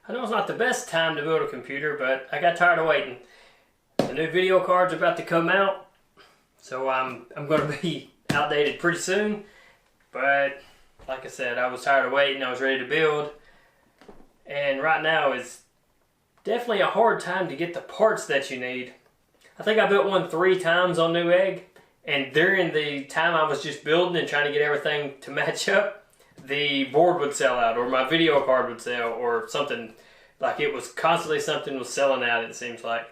I know it's not the best time to build a computer, but I got tired of waiting. The new video card's about to come out, so I'm going to be outdated pretty soon. But like I said, I was tired of waiting. I was ready to build, and right now is definitely a hard time to get the parts that you need. I think I built one 3 times on Newegg, and during the time I was just building and trying to get everything to match up, the board would sell out, or my video card would sell, or something. Like, it was constantly something was selling out, it seems like.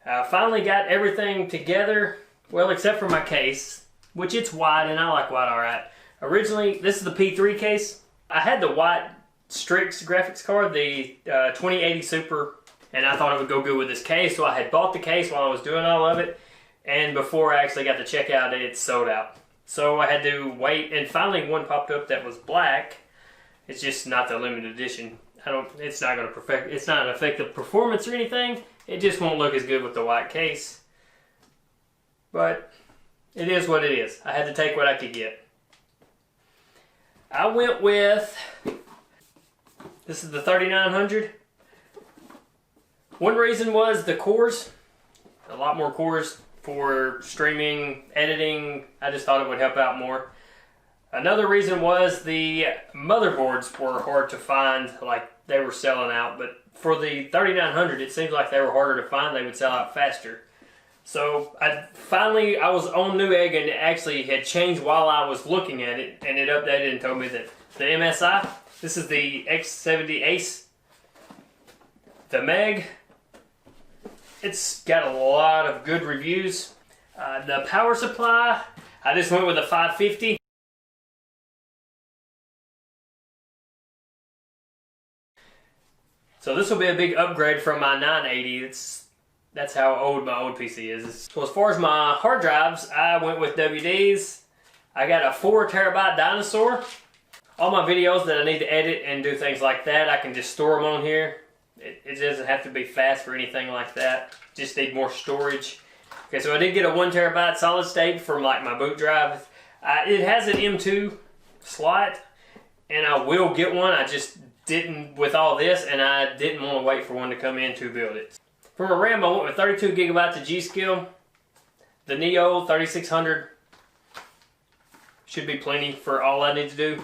I finally got everything together, well, except for my case, which it's white, and I like white alright. Originally, this is the P3 case. I had the white Strix graphics card, the 2080 Super, and I thought it would go good with this case, so I had bought the case while I was doing all of it, and before I actually got to check out, it sold out. So I had to wait, and finally one popped up that was black. It's just not the limited edition. It's not going to perfect. It's not an effective performance or anything. It just won't look as good with the white case. But it is what it is. I had to take what I could get. I went with, this is the 3900. One reason was the cores. A lot more cores for streaming, editing. I just thought it would help out more. Another reason was the motherboards were hard to find, like they were selling out, but for the 3900 it seems like they were harder to find, they would sell out faster. So I was on Newegg, and it actually had changed while I was looking at it, and it updated and told me that the MSI, this is the X70 Ace, the Meg, it's got a lot of good reviews. The power supply, I just went with a 550. So this will be a big upgrade from my 980. That's how old my old PC is. So as far as my hard drives, I went with WDs. I got a 4 terabyte dinosaur. All my videos that I need to edit and do things like that, I can just store them on here. It doesn't have to be fast or anything like that. Just need more storage. Okay, so I did get a 1 terabyte solid state from like my boot drive. It has an M2 slot, and I will get one. I just didn't with all this, and I didn't want to wait for one to come in to build it. From a RAM, I went with 32 gigabytes of G.Skill. The Neo 3600 should be plenty for all I need to do.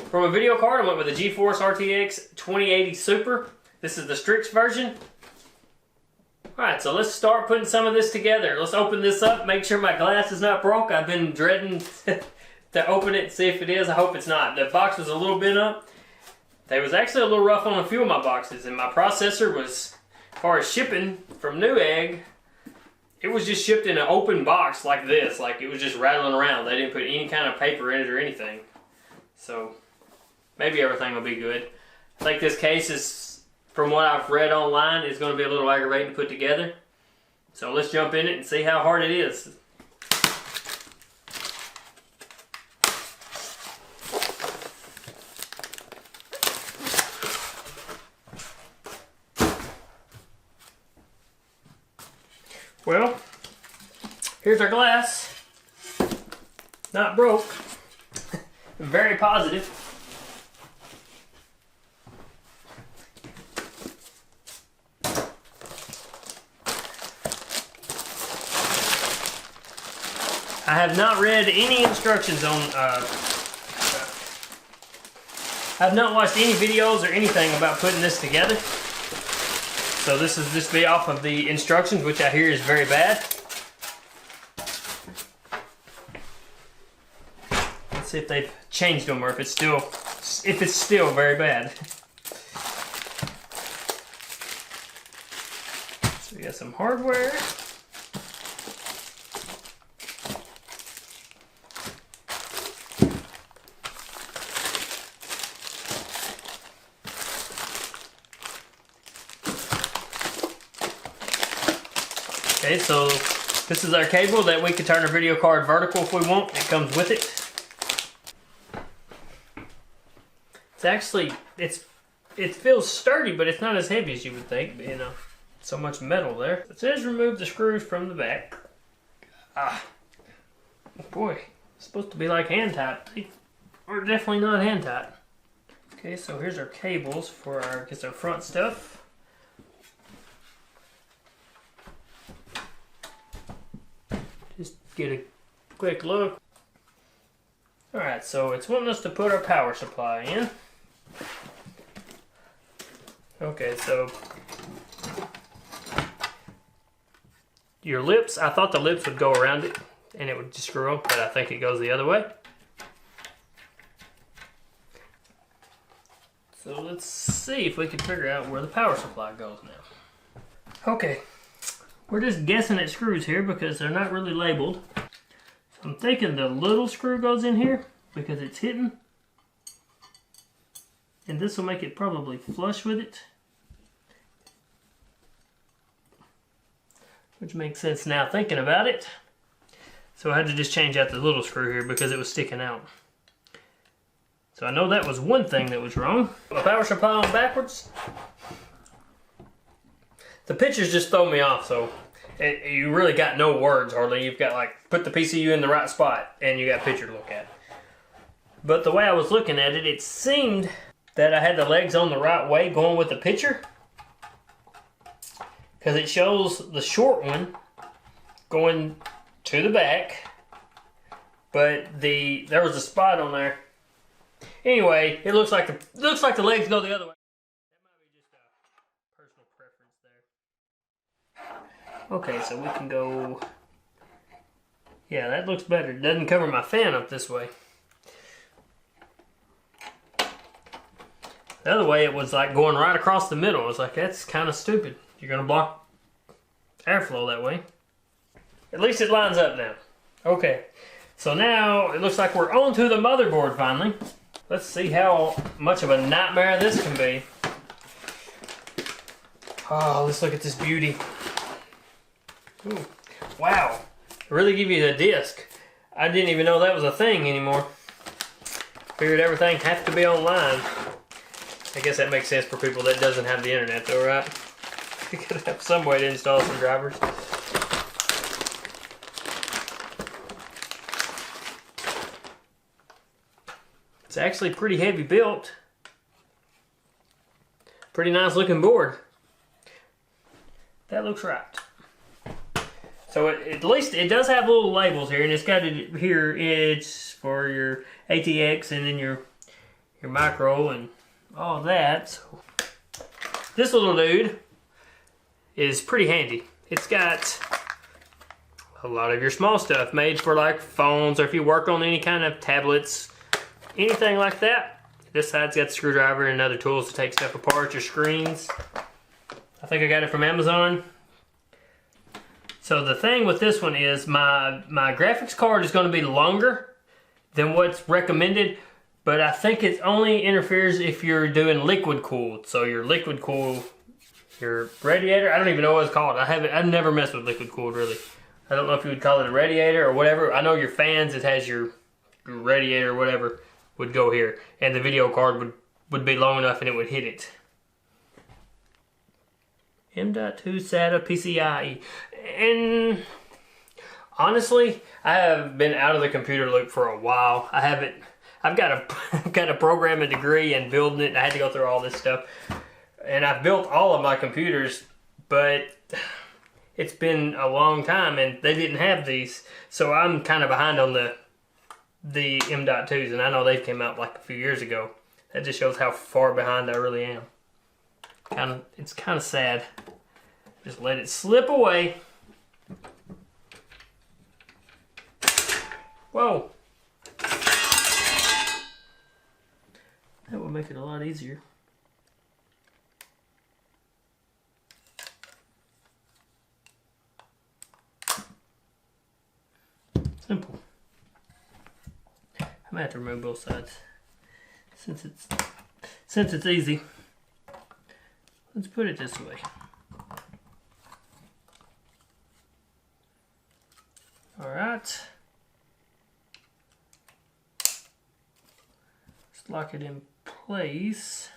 From a video card, I went with the GeForce RTX 2080 Super. This is the Strix version. Alright, so let's start putting some of this together. Let's open this up, make sure my glass is not broke. I've been dreading to open it and see if it is. I hope it's not. The box was a little bent up. They was actually a little rough on a few of my boxes, and my processor was, as far as shipping from Newegg, it was just shipped in an open box like this. Like, it was just rattling around. They didn't put any kind of paper in it or anything. So maybe everything will be good. I think this case is, from what I've read online, is going to be a little aggravating to put together. So let's jump in it and see how hard it is. Well, here's our glass. Not broke. Very positive. I have not read any instructions on, I've not watched any videos or anything about putting this together. So this is just be off of the instructions, which I hear is very bad. Let's see if they've changed them, or if it's still very bad. So we got some hardware. Okay, so this is our cable that we can turn our video card vertical if we want. It comes with it. It's actually, it feels sturdy, but it's not as heavy as you would think, you know, so much metal there. It says remove the screws from the back. Ah, boy, it's supposed to be like hand type teeth. are definitely not hand tight. Okay, so here's our cables for our front stuff. Just get a quick look. Alright, so it's wanting us to put our power supply in. Okay, so your lips, I thought the lips would go around it and it would just screw them, but I think it goes the other way. So let's see if we can figure out where the power supply goes now. Okay, we're just guessing at screws here because they're not really labeled. So I'm thinking the little screw goes in here because it's hidden. And this will make it probably flush with it. Which makes sense now thinking about it. So I had to just change out the little screw here because it was sticking out. So I know that was one thing that was wrong. The power supply on backwards. The pictures just throw me off, so you really got no words hardly. You've got like, put the PCU in the right spot and you got a picture to look at. But the way I was looking at it, it seemed that I had the legs on the right way going with the picture. Because it shows the short one going to the back, but there was a spot on there. Anyway, it looks like the legs go the other way. That might be just a personal preference there. Okay, so we can go. Yeah, that looks better. It doesn't cover my fan up this way. The other way, it was like going right across the middle. I was like, that's kind of stupid. You're gonna block airflow that way. At least it lines up now. Okay, so now it looks like we're onto the motherboard finally. Let's see how much of a nightmare this can be. Oh, let's look at this beauty. Ooh, wow, they really give you the disc. I didn't even know that was a thing anymore. Figured everything has to be online. I guess that makes sense for people that doesn't have the internet though, right? You gotta have some way to install some drivers. It's actually pretty heavy built. Pretty nice looking board. That looks right. So at least it does have little labels here, and it's got it here. It's for your ATX and then your micro and all that. So this little dude is pretty handy. It's got a lot of your small stuff made for like phones, or if you work on any kind of tablets, anything like that. This side's got the screwdriver and other tools to take stuff apart, your screens. I think I got it from Amazon. So the thing with this one is my graphics card is going to be longer than what's recommended, but I think it only interferes if you're doing liquid cooled. So your liquid cooled, your radiator, I don't even know what it's called. I've never messed with liquid cooled really. I don't know if you would call it a radiator or whatever. I know your fans, it has your radiator or whatever would go here, and the video card would be long enough and it would hit it. M.2 SATA PCIe. And honestly, I have been out of the computer loop for a while. I've got a programming degree and building it, and I had to go through all this stuff. And I've built all of my computers, but it's been a long time and they didn't have these. So I'm kind of behind on the M.2s, and I know they came out like a few years ago. That just shows how far behind I really am. It's kind of sad. Just let it slip away. Whoa. That would make it a lot easier. Simple. I'm gonna have to remove both sides since it's easy. Let's put it this way. All right. Just lock it in place.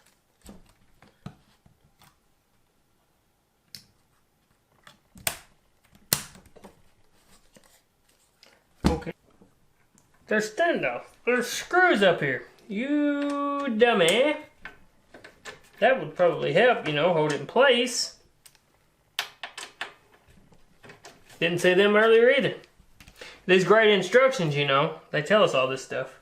Okay. There's standoff. There's screws up here. You dummy. That would probably help, you know, hold it in place. Didn't see them earlier either. These great instructions, you know, they tell us all this stuff.